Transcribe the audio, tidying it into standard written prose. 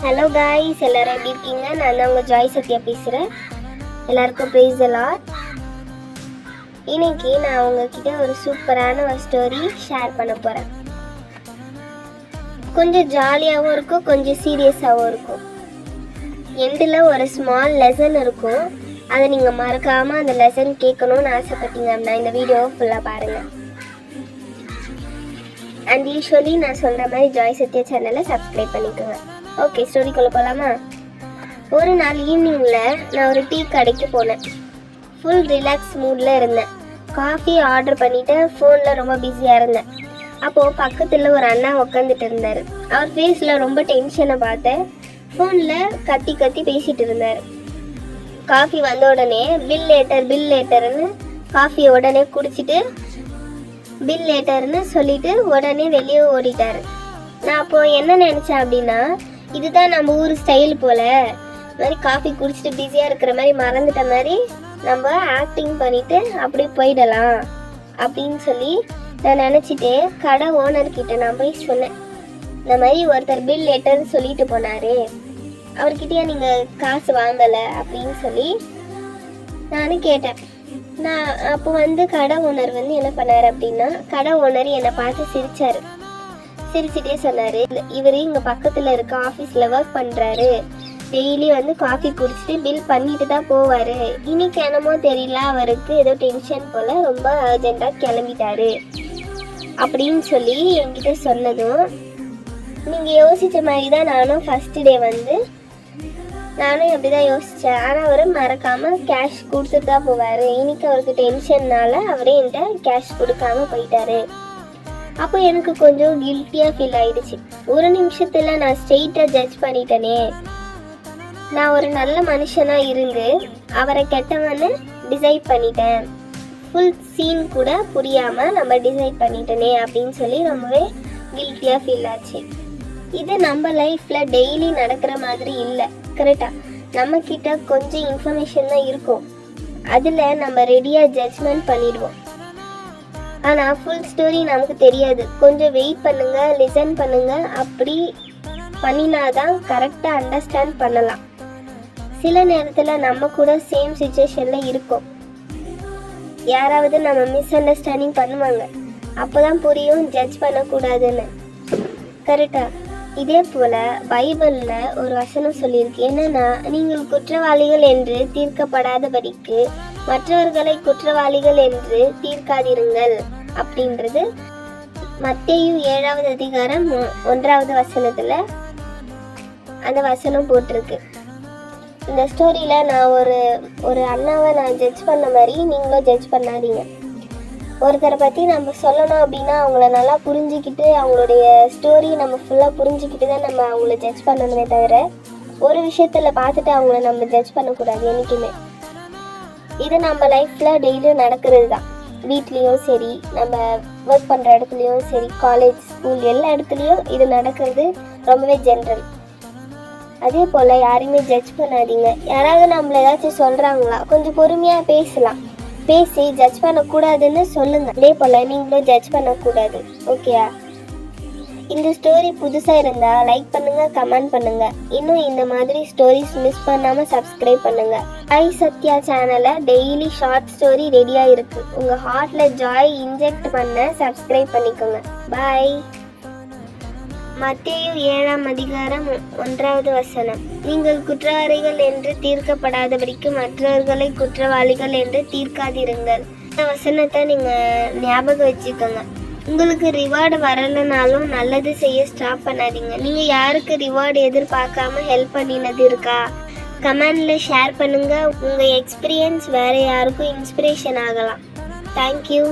Hello guys, எல்லாரும் எப்படி இருக்கீங்க? நான் தான் உங்கள் ஜாய் சத்யா பேசுகிறேன். எல்லாருக்கும் ப்ரைஸ் தி லார்ட். இன்னைக்கு நான் உங்ககிட்ட ஒரு சூப்பரான ஒரு ஸ்டோரி ஷேர் பண்ண போகிறேன். கொஞ்சம் ஜாலியாகவும் இருக்கும், கொஞ்சம் சீரியஸாகவும் இருக்கும். எண்டில் ஒரு ஸ்மால் லெசன் இருக்கும். அதை நீங்கள் மறக்காமல் அந்த லெசன் கேட்கணும்னு ஆசைப்பட்டீங்க அப்படின்னா இந்த வீடியோவை ஃபுல்லாக பாருங்கள். அண்ட் யூஸ்வலி நான் சொல்கிற மாதிரி ஜாய் சத்யா சேனலை சப்ஸ்கிரைப் பண்ணிக்கோங்க. ஓகே, ஸ்டோரிக்குள்ளே போகலாமா? ஒரு நாள் ஈவினிங்கில் நான் ஒரு டீ கடைக்கு போனேன். ஃபுல் ரிலாக்ஸ் மூடில் இருந்தேன். காஃபி ஆர்டர் பண்ணிவிட்டு ஃபோனில் ரொம்ப பிஸியாக இருந்தேன். அப்போது பக்கத்தில் ஒரு அண்ணா உட்காந்துட்டு இருந்தார். அவர் ஃபேஸில் ரொம்ப டென்ஷனை பார்த்தேன். ஃபோனில் கத்தி கத்தி பேசிகிட்டு இருந்தார். காஃபி வந்த உடனே பில் லேட்டர்னு காஃபியை உடனே குடிச்சிட்டு பில் லேட்டர்னு சொல்லிட்டு உடனே வெளியே ஓடிட்டார். நான் அப்போது என்ன நினச்சேன் அப்படின்னா, இதுதான் நம்ம ஊர் ஸ்டைல் போல், மாதிரி காஃபி குடிச்சிட்டு பிஸியாக இருக்கிற மாதிரி மறந்துட்ட மாதிரி நம்ம ஆக்டிங் பண்ணிவிட்டு அப்படி போயிடலாம் அப்படின்னு சொல்லி நான் நினச்சிட்டு கடை ஓனர்கிட்ட நான் போய் சொன்னேன். இந்த மாதிரி ஒருத்தர் பில் லேட்டர்னு சொல்லிட்டு போனார், அவர்கிட்டயே நீங்கள் காசு வாங்கலை அப்படின்னு சொல்லி நானும் கேட்டேன். நான் அப்போ கடை ஓனர் என்ன பண்ணார் அப்படின்னா, கடை ஓனர் என்னை பார்த்து சிரிச்சுட்டே சொன்னார், இவர் இங்கே பக்கத்தில் இருக்க ஆஃபீஸில் ஒர்க் பண்ணுறாரு, டெய்லி காஃபி குடிச்சிட்டு பில் பண்ணிட்டு தான் போவார். இன்னைக்கு என்னமோ தெரியல, அவருக்கு ஏதோ டென்ஷன் போல் ரொம்ப அர்ஜென்ட்டாக கிளம்பிட்டாரு அப்படின்னு சொல்லி என்கிட்ட சொன்னதும், நீங்கள் யோசித்த மாதிரி தான் நானும் ஃபஸ்ட்டு டே நானும் அப்படி தான் யோசித்தேன். ஆனால் அவர் மறக்காமல் கேஷ் கொடுத்துட்டு தான் போவார். இன்னைக்கு அவருக்கு டென்ஷன்னால் அவரே என்கிட்ட கேஷ் கொடுக்காம போயிட்டாரு. அப்போ எனக்கு கொஞ்சம் கில்ட்டியாக ஃபீல் ஆயிடுச்சு. ஒரு நிமிஷத்தில் நான் ஸ்ட்ரெயிட்டாக ஜட்ஜ் பண்ணிட்டேனே, நான் ஒரு நல்ல மனுஷனாக இருந்து அவரை கெட்டவன்னு டிசைட் பண்ணிட்டேன். ஃபுல் சீன் கூட புரியாமல் நம்ம டிசைட் பண்ணிட்டேனே அப்படின்னு சொல்லி ரொம்பவே கில்ட்டியாக ஃபீல் ஆச்சு. இது நம்ம லைஃப்பில் டெய்லி நடக்கிற மாதிரி இல்லை. கரெக்டாக நம்மக்கிட்ட கொஞ்சம் இன்ஃபர்மேஷன் தான் இருக்கும், அதில் நம்ம ரெடியாக ஜட்ஜ்மெண்ட் பண்ணிடுவோம். ஆனால் ஃபுல் ஸ்டோரி நமக்கு தெரியாது. கொஞ்சம் வெயிட் பண்ணுங்கள், லிசன் பண்ணுங்கள். அப்படி பண்ணினாதான் கரெக்டாக அண்டர்ஸ்டாண்ட் பண்ணலாம். சில நேரத்தில் நம்ம கூட சேம் சுச்சுவேஷனில் இருக்கும். யாராவது நம்ம மிஸ் அண்டர்ஸ்டாண்டிங் பண்ணுவாங்க, அப்போ தான் புரியும் ஜட்ஜ் பண்ணக்கூடாதுன்னு. கரெக்டாக இதே போல் பைபிளில் ஒரு வசனம் சொல்லியிருக்கு. என்னென்னா, நீங்கள் குற்றவாளிகள் என்று தீர்க்கப்படாதபடிக்கு மற்றவர்களை குற்றவாளிகள் என்று தீர்க்காதிருங்கள் அப்படின்றது மத்தேயு 7வது அதிகாரம் 1வது வசனத்தில் அந்த வசனம் போட்டிருக்கு. இந்த ஸ்டோரியில் நான் ஒரு அண்ணாவை நான் ஜட்ஜ் பண்ண மாதிரி நீங்களும் ஜட்ஜ் பண்ணாதீங்க. ஒருத்தரை பற்றி நம்ம சொல்லணும் அப்படின்னா அவங்கள நல்லா புரிஞ்சிக்கிட்டு, அவங்களுடைய ஸ்டோரி நம்ம ஃபுல்லாக புரிஞ்சிக்கிட்டு தான் நம்ம அவங்கள ஜட்ஜ் பண்ணணுமே தவிர ஒரு விஷயத்தில் பார்த்துட்டு அவங்கள நம்ம ஜட்ஜ் பண்ணக்கூடாது என்றைக்குமே. இது நம்ம லைஃப்பில் டெய்லியும் நடக்கிறது தான். வீட்லேயும் சரி, நம்ம ஒர்க் பண்ணுற இடத்துலையும் சரி, காலேஜ், ஸ்கூல் எல்லா இடத்துலையும் இது நடக்கிறது ரொம்பவே ஜென்ரல். அதே போல் யாரையுமே ஜட்ஜ் பண்ணாதீங்க. யாராவது நம்மளை ஏதாச்சும் சொல்கிறாங்களா, கொஞ்சம் பொறுமையாக பேசலாம். பேசி ஜட்ஜ் பண்ணக்கூடாதுன்னு சொல்லுங்கள். அதே போல் நீங்களும் ஜட்ஜ் பண்ணக்கூடாது. ஓகேயா? இந்த ஸ்டோரி புதுசாக இருந்தால் லைக் பண்ணுங்கள், கமெண்ட் பண்ணுங்கள். இன்னும் இந்த மாதிரி ஸ்டோரிஸ் மிஸ் பண்ணாமல் சப்ஸ்கிரைப் பண்ணுங்கள். ஜாய் சத்யா சேனலை டெய்லி ஷார்ட் ஸ்டோரி ரெடியாக இருக்குது. உங்கள் ஹார்ட்டில் ஜாய் இன்ஜெக்ட் பண்ண சப்ஸ்கிரைப் பண்ணிக்கோங்க. பாய். மத்தேயு 7ஆம் அதிகாரம் 1வது வசனம், நீங்கள் குற்றவாளிகள் என்று தீர்க்கப்படாதபடிக்கு மற்றவர்களை குற்றவாளிகள் என்று தீர்க்காதிருங்கள். இந்த வசனத்தை நீங்கள் ஞாபகம் வச்சுக்கோங்க. உங்களுக்கு ரிவார்டு வரலைனாலும் நல்லது செய்ய ஸ்டாப் பண்ணாதீங்க. நீங்கள் யாருக்கு ரிவார்டு எதிர்பார்க்காம ஹெல்ப் பண்ணினது இருக்கா? கமெண்டில் ஷேர் பண்ணுங்கள். உங்கள் எக்ஸ்பீரியன்ஸ் வேறு யாருக்கும் இன்ஸ்பிரேஷன் ஆகலாம். தேங்க்யூ.